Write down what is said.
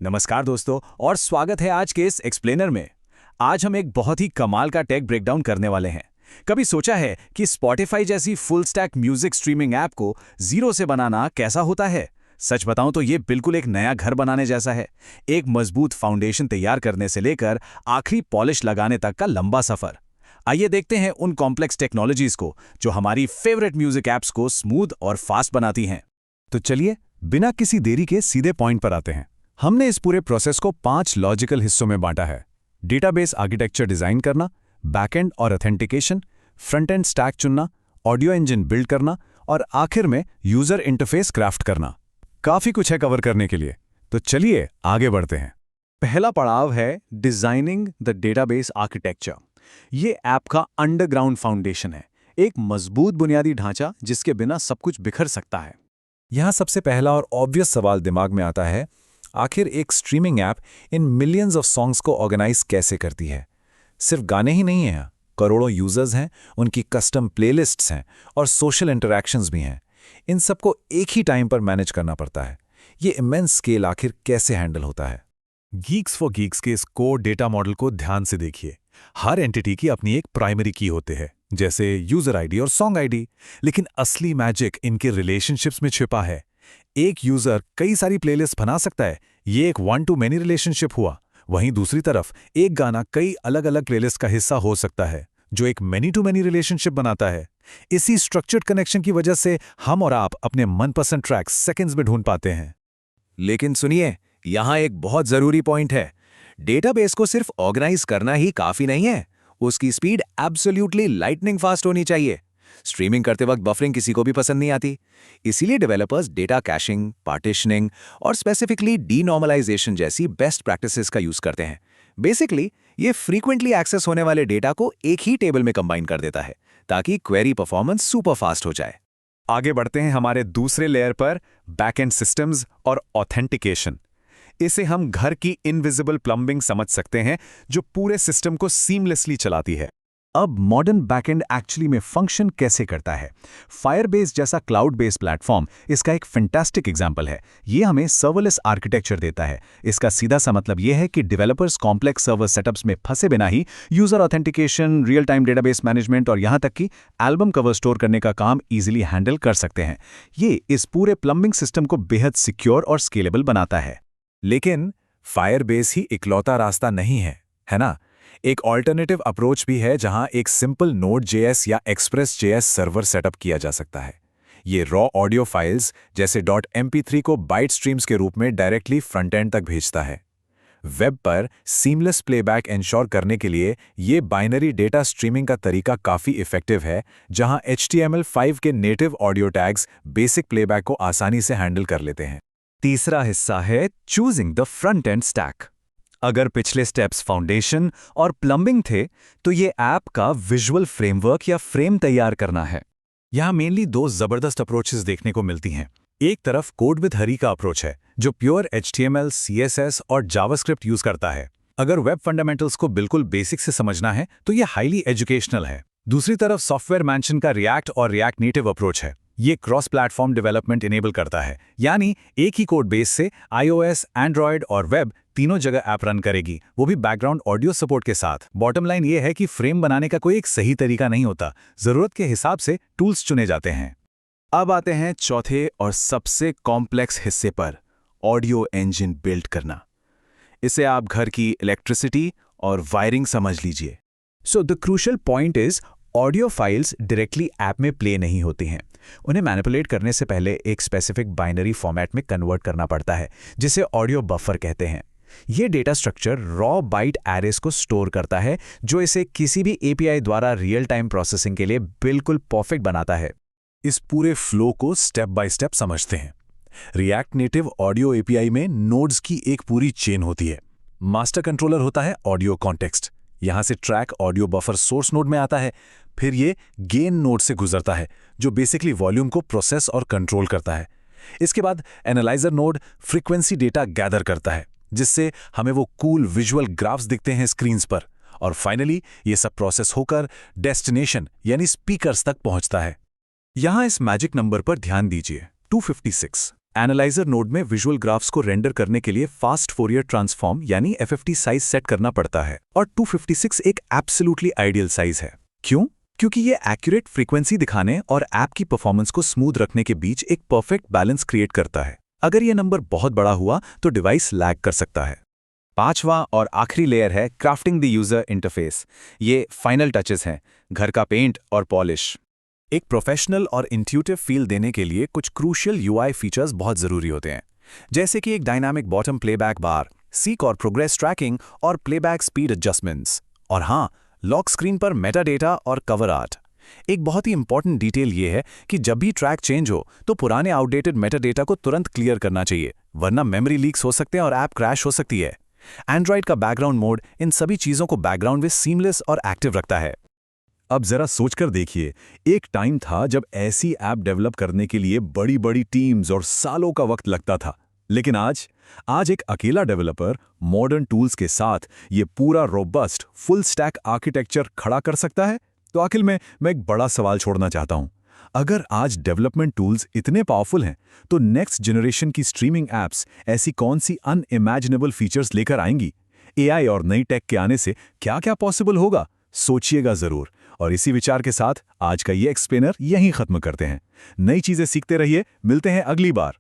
नमस्कार दोस्तों और स्वागत है आज के इस एक्सप्लेनर में। आज हम एक बहुत ही कमाल का टेक ब्रेकडाउन करने वाले हैं। कभी सोचा है कि स्पॉटिफाई जैसी full stack music streaming app को जीरो से बनाना कैसा होता है? सच बताऊं तो ये बिल्कुल एक नया घर बनाने जैसा है। एक मजबूत फाउंडेशन तैयार करने से लेकर आखिरी पॉलिश लगाने तक का लंबा सफर। आइए देखते हैं उन कॉम्प्लेक्स टेक्नोलॉजीज को जो हमारी फेवरेट म्यूजिक ऐप्स को स्मूथ और फास्ट बनाती हैं। तो चलिए बिना किसी देरी के सीधे पॉइंट पर आते हैं। हमने इस पूरे प्रोसेस को 5 लॉजिकल हिस्सों में बांटा है। डेटाबेस आर्किटेक्चर डिजाइन करना, बैकएंड और ऑथेंटिकेशन, फ्रंट एंड स्टैक चुनना, ऑडियो इंजन बिल्ड करना और आखिर में यूजर इंटरफेस क्राफ्ट करना। काफी कुछ है कवर करने के लिए, तो चलिए आगे बढ़ते हैं। पहला पड़ाव है डिजाइनिंग द डेटाबेस आर्किटेक्चर। ये ऐप का अंडरग्राउंड फाउंडेशन है, एक मजबूत बुनियादी ढांचा जिसके बिना सब कुछ बिखर सकता है। यहां सबसे पहला और ऑब्वियस सवाल दिमाग में आता है, आखिर एक streaming app in millions of songs को ऑर्गेनाइज कैसे करती है? सिर्फ गाने ही नहीं हैं, करोड़ों यूजर्स हैं, उनकी कस्टम प्लेलिस्ट्स हैं और सोशल इंटरैक्शंस भी हैं। इन सबको एक ही टाइम पर मैनेज करना पड़ता है। ये इमेंस स्केल आखिर कैसे हैंडल होता है? गीक्स फॉर गीक्स के इस कोर डेटा मॉडल को ध्यान से देखिए। हर एंटिटी की अपनी एक प्राइमरी की होते हैं, जैसे यूजर आईडी और सॉन्ग आईडी, लेकिन असली मैजिक इनके रिलेशनशिप्स में छिपा है। एक यूजर कई सारी प्लेलिस्ट बना सकता है, ये एक वन टू मैनी रिलेशनशिप हुआ। वहीं दूसरी तरफ एक गाना कई अलग अलग प्लेलिस्ट का हिस्सा हो सकता है, जो एक मैनी टू मैनी रिलेशनशिप बनाता है। इसी स्ट्रक्चर्ड कनेक्शन की वजह से हम और आप अपने मनपसंद ट्रैक्स सेकंड्स में ढूंढ पाते हैं। लेकिन सुनिए, यहां एक बहुत जरूरी पॉइंट है। डेटाबेस को सिर्फ ऑर्गेनाइज करना ही काफी नहीं है, उसकी स्पीड एब्सोल्युटली लाइटनिंग फास्ट होनी चाहिए। स्ट्रीमिंग करते वक्त बफरिंग किसी को भी पसंद नहीं आती। इसीलिए डेवलपर्स डेटा कैशिंग, पार्टिशनिंग और स्पेसिफिकली डीनॉर्मलाइजेशन जैसी बेस्ट प्रैक्टिसेस का यूज करते हैं। बेसिकली ये फ्रीक्वेंटली एक्सेस होने वाले डेटा को एक ही टेबल में कंबाइन कर देता है, ताकि क्वेरी परफॉर्मेंस सुपर फास्ट हो जाए। आगे बढ़ते हैं हमारे दूसरे लेयर पर, बैकएंड सिस्टम्स और ऑथेंटिकेशन। इसे हम घर की इनविजिबल प्लम्बिंग समझ सकते हैं, जो पूरे सिस्टम को सीमलेसली चलाती है। अब मॉडर्न बैकएंड एक्चुअली में फंक्शन कैसे करता है? फायरबेस जैसा क्लाउड बेस्ड प्लेटफॉर्म इसका एक फैंटास्टिक एग्जांपल है। ये हमें सर्वरलेस आर्किटेक्चर देता है। इसका सीधा सा मतलब यह है कि डेवलपर्स कॉम्प्लेक्स सर्वर सेटअप्स में फंसे बिना ही user authentication, real time database management और यहां तक कि एल्बम कवर स्टोर करने का काम इजीली हैंडल कर सकते हैं। ये इस पूरे प्लम्बिंग सिस्टम को बेहद सिक्योर और स्केलेबल बनाता है। लेकिन फायरबेस ही इकलौता रास्ता नहीं है ना? एक ऑल्टरनेटिव अप्रोच भी है, जहां एक सिंपल Node.js या Express.js सर्वर सेटअप किया जा सकता है। ये रॉ ऑडियो फाइल्स जैसे .mp3 को बाइट स्ट्रीम्स के रूप में डायरेक्टली फ्रंट एंड तक भेजता है। वेब पर सीमलेस प्लेबैक इंश्योर करने के लिए ये बाइनरी डेटा स्ट्रीमिंग का तरीका काफ़ी इफेक्टिव है, जहां HTML5 के native audio tags basic playback को आसानी से हैंडल कर लेते हैं। तीसरा हिस्सा है choosing the front end stack. अगर पिछले स्टेप्स फाउंडेशन और प्लम्बिंग थे, तो ये ऐप का विजुअल फ्रेमवर्क या फ्रेम तैयार करना है। यहाँ मेनली दो जबरदस्त अप्रोचेस देखने को मिलती हैं। एक तरफ कोड विद हरी का अप्रोच है, जो प्योर HTML, CSS और जावास्क्रिप्ट यूज करता है। अगर वेब फंडामेंटल्स को बिल्कुल बेसिक से समझना है तो ये हाईली एजुकेशनल है। दूसरी तरफ सॉफ्टवेयर मैंशन का रिएक्ट और रिएक्ट नेटिव अप्रोच है। ये क्रॉस प्लेटफॉर्म डेवलपमेंट इनेबल करता है, यानी एक ही कोड बेस से iOS, एंड्रॉयड और वेब तीनों जगह ऐप रन करेगी, वो भी बैकग्राउंड ऑडियो सपोर्ट के साथ। बॉटम लाइन ये है कि फ्रेम बनाने का कोई एक सही तरीका नहीं होता, जरूरत के हिसाब से टूल्स चुने जाते हैं। अब आते हैं चौथे और सबसे कॉम्प्लेक्स हिस्से पर, ऑडियो इंजन बिल्ड करना। इसे आप घर की इलेक्ट्रिसिटी और वायरिंग समझ लीजिए। So the crucial point is, audio files directly app में प्ले नहीं होती हैं। उन्हें मैनिपुलेट करने से पहले एक स्पेसिफिक बाइनरी फॉर्मेट में कन्वर्ट करना पड़ता है, जिसे ऑडियो बफर कहते हैं। ये data structure raw byte arrays को स्टोर करता है, जो इसे किसी भी API द्वारा रियल टाइम प्रोसेसिंग के लिए बिल्कुल परफेक्ट बनाता है। इस पूरे फ्लो को स्टेप बाय स्टेप समझते हैं। रिएक्ट नेटिव ऑडियो API में नोड्स की एक पूरी चेन होती है। मास्टर कंट्रोलर होता है ऑडियो कॉन्टेक्स्ट। यहां से track audio buffer source node में आता है। फिर ये गेन नोड से गुजरता है, जो बेसिकली वॉल्यूम को प्रोसेस और कंट्रोल करता है। इसके बाद analyser node frequency data gather करता है, जिससे हमें वो कूल विजुअल ग्राफ्स दिखते हैं स्क्रीन्स पर। और फाइनली ये सब प्रोसेस होकर डेस्टिनेशन यानी स्पीकर्स तक पहुंचता है। यहां इस मैजिक नंबर पर ध्यान दीजिए, 256। एनालाइजर नोड में विजुअल ग्राफ्स को रेंडर करने के लिए फास्ट फोरियर ट्रांसफॉर्म यानी FFT साइज सेट करना पड़ता है और 256 एक एब्सोल्युटली आइडियल साइज है। क्यों? क्योंकि ये एक्यूरेट फ्रीक्वेंसी दिखाने और ऐप की परफॉर्मेंस को स्मूथ रखने के बीच एक परफेक्ट बैलेंस क्रिएट करता है। अगर ये नंबर बहुत बड़ा हुआ तो डिवाइस लैग कर सकता है। पांचवा और आखिरी लेयर है क्राफ्टिंग द यूजर इंटरफेस। ये फाइनल टचेस हैं, घर का पेंट और पॉलिश। एक प्रोफेशनल और इंट्यूटिव फील देने के लिए कुछ क्रूशियल UI फीचर्स बहुत ज़रूरी होते हैं, जैसे कि एक डायनामिक बॉटम प्लेबैक बार, सीक और प्रोग्रेस ट्रैकिंग और प्लेबैक स्पीड एडजस्टमेंट्स, और हाँ, लॉक स्क्रीन पर मेटा डेटा और कवर आर्ट। एक बहुत ही इंपॉर्टेंट डिटेल ये है कि जब भी ट्रैक चेंज हो तो पुराने आउटडेटेड मेटा डेटा को तुरंत क्लियर करना चाहिए, वरना मेमोरी लीक्स हो सकते हैं और ऐप क्रैश हो सकती है। एंड्रॉइड का बैकग्राउंड मोड इन सभी चीज़ों को बैकग्राउंड में सीमलेस और एक्टिव रखता है। अब जरा सोचकर देखिए, एक टाइम था जब ऐसी ऐप डेवलप करने के लिए बड़ी बड़ी टीम्स और सालों का वक्त लगता था, लेकिन आज एक अकेला डेवलपर मॉडर्न टूल्स के साथ ये पूरा रोबस्ट फुल स्टैक आर्किटेक्चर खड़ा कर सकता है। तो आखिर में मैं एक बड़ा सवाल छोड़ना चाहता हूं। अगर आज डेवलपमेंट टूल्स इतने पावरफुल हैं, तो नेक्स्ट जनरेशन की स्ट्रीमिंग ऐप्स ऐसी कौन सी अनइमेजिनेबल फीचर्स लेकर आएंगी? AI और नई टेक के आने से क्या क्या पॉसिबल होगा, सोचिएगा जरूर। और इसी विचार के साथ आज का ये एक्सप्लेनर यहीं खत्म करते हैं। नई चीजें सीखते रहिए, मिलते हैं अगली बार।